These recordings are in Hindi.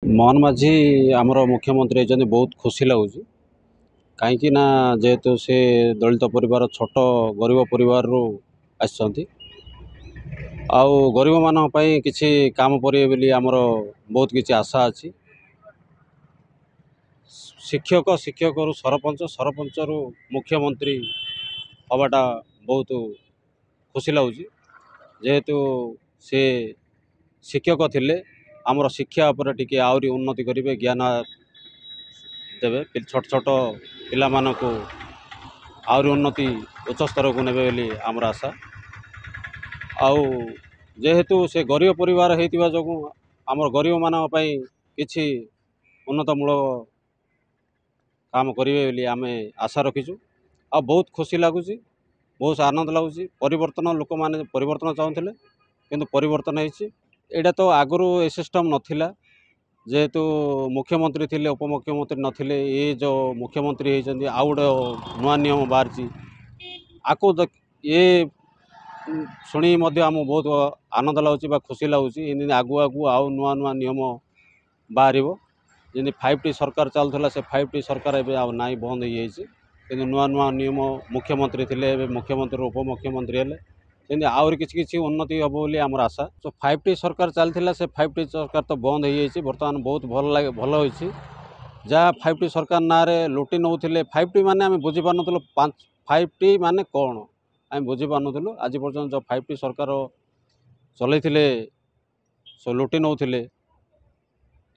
मोहन माझी आमर मुख्यमंत्री होती बहुत खुशी लगुच कहीं जेहेतु से दलित परिवार छोट गरीब परिवार गरीब मान किसी काम करेंगे आमर बहुत किसी आशा अच्छी। शिक्षक शिक्षक रु सरपंच सरपंच रु मुख्यमंत्री हवाटा बहुत खुशी लगुच जेहेतु से शिक्षक थिले आमर शिक्षा उपर टिके आउरी उन्नति करेंगे ज्ञान देवे छोट छोट पिला मानकु आउरी उन्नति उच्च स्तर को नेबे बोली आमर आशा। आउ जेहेतु से गरीब परिवार होइतिबा जोगु आमर गरीब मानक पई किछि उन्नतमूलक काम करेंगे बोली आमे आशा रखीचु। आ बहुत खुशी लगुच बहुत आनंद लगुच परिवर्तन लोक मैंने परिवर्तन चाहूले किंतु परिवर्तन होइछि। एटा तो आगु ए सिस्टम नथिला जेहेतु मुख्यमंत्री थिले उपमुख्यमंत्री नथिले ये जो मुख्यमंत्री होइछन्ती आ गोटे नुआ नियम बाहर आको ये शुणी आम बहुत आनंद लगुच खुशी लगुच इन आगु आगु आउ नुआ नुआ नियम बाहर जमी 5T सरकार चलूला से 5T सरकार एवं ना बंद हो नुआ नुआ नियम मुख्यमंत्री थिले मुख्यमंत्री उपमुख्यमंत्री हेले जमी आहरी किसी उन्नति हम बोली आमर आशा। तो 5T सरकार चलता से 5T सरकार तो बंद हो बर्तमान बहुत भल लगे भल होती जहाँ 5T सरकार ना लुटि नौले 5T माने आम बुझी पार्नु 5T माने कौन आम बुझी पार्नु आज पर्यटन जो 5T सरकार चलते सो लुटि नौले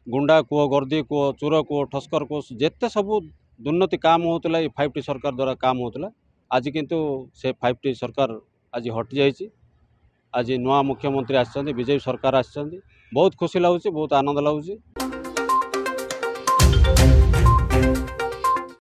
गुंडा कुह गर्दी कुह चोर कुह ठस्कर कुह जिते सब दुर्नीति काम होता है 5T सरकार द्वारा काम होता आज किंतु से 5T सरकार आज हटि जाइए। आज नुआ मुख्यमंत्री आसछन्ती बीजेपी सरकार आसछन्ती बहुत खुशी लगुच बहुत आनंद लगुच।